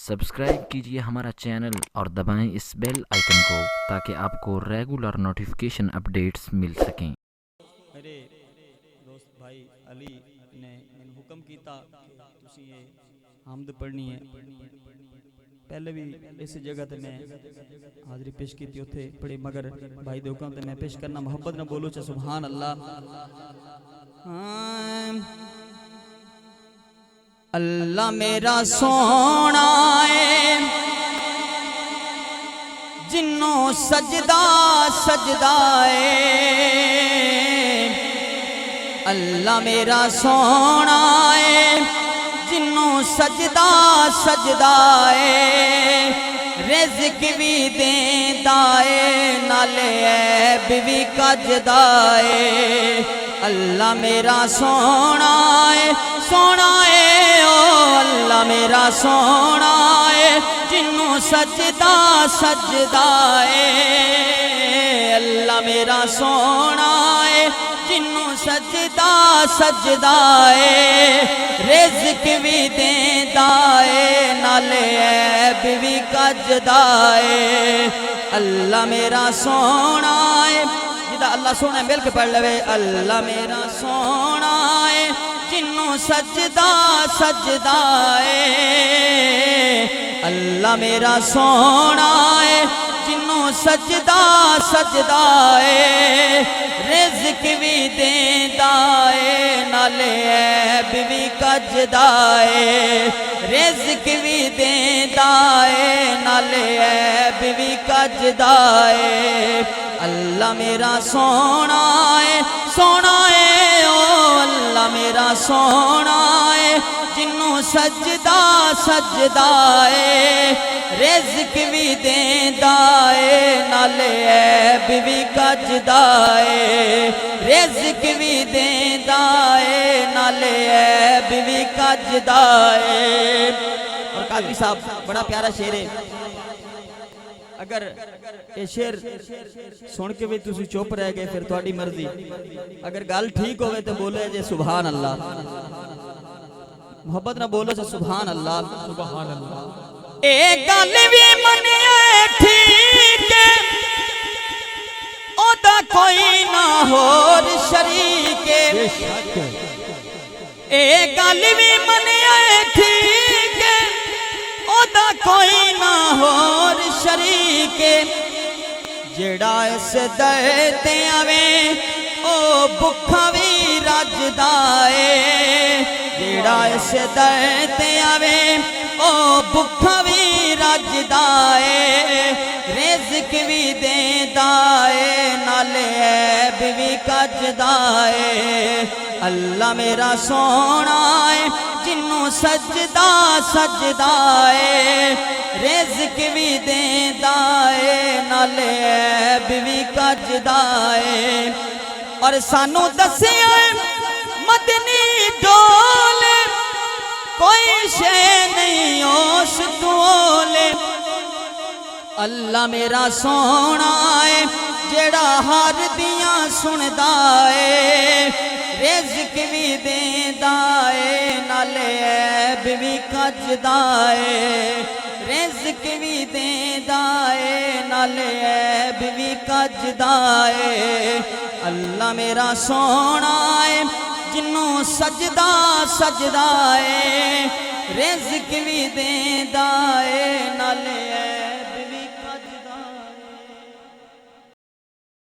Subscribe कीजिए हमारा channel और दबाएं इस बेल आइकन को ताकि आपको रेगुलर नोटिफिकेशन अपडेट्स मिल सकें। मेरे दोस्त भाई अली ने मैंने हुक्म किया तुसी ये हमद पढ़नी है। पहले भी इस जगह ते मैं हाज़री पेश की थी उथे पढ़ी, मगर भाई दे हुक्म ते मैं पेश करना मोहब्बत ना बोलो चा सुभान अल्लाह। अल्लाह मेरा सोना है जिन्नों सजदा सजदा है। अल्लाह मेरा सोना है जिन्नों सजदा सजदा है। रिज़्क भी देंदा है नाले ऐब भी कजदा है। अल्लाह मेरा सोना है ओ अल्लाह मेरा सोना है जिन्नों सजदा सजदा है। अल्लाह मेरा सोना है जिन्नों सजदा सजदा है। रिज़्क भी देंदा है नाले ऐब भी कजदा है। अल्लाह मेरा सोना है, जिदा अल्लाह सोना है मिल के पढ़ लवे। अल्लाह मेरा सोना है जिन्नों सजदा सजदा है। अल्लाह मेरा सोना है जिन्नों सजदा सजदा है। रिज़्क भी देंदा है नाले ऐब भी कजदा है। रिज़्क भी देंदा है नाले ऐब भी कजदा है। अल्लाह मेरा सोना है ओ अल्लाह मेरा सोना है जिन्नों सजदा सजदा है। रिज़्क भी देंदा है नाले ऐब भी कजदा है। रिज़्क भी देंदा है नाले ऐब भी कजदा है। और काजी साहब बड़ा प्यारा शेर है। अगर ये शेर सुन के भी तुसी चुप रह गए फिर तुहाडी मर्जी, अगर गल ठीक होवे तो बोले जे सुभान अल्लाह। मोहब्बत ना बोलो से सुभान अल्लाह सुभान अल्लाह। ए गल भी मनिए ठीक है ओदा कोई ना होर शरीक है। ए गल भी मनिए ठीक है ओदा कोई ना होर शरीक है। जेड़ा इस दर ते आवे ओ भुखा भी रजदा है। जेड़ा इस दर ते आवे ओ भुखा भी रजदा है। रिज़्क भी देंदा है नाले ऐब भी कजदा है। अल्लाह मेरा सोना है जिन्नों सजदा सजदा है। रिज़्क भी देंदा है नाले ऐब भी कजदा है। और सानू दसिया मदनी डोले कोई शे नहीं ओस तोले। अल्लाह मेरा सोना है जेड़ा हर दियां सुनदा है। रिज़्क भी देंदा है नाले ऐब भी कजदा है। रिज़्क भी देंदा है नाले ऐब भी कजदा है। अल्लाह मेरा सोना है जिन्नों सजदा सजदा है। रिज़्क भी देंदा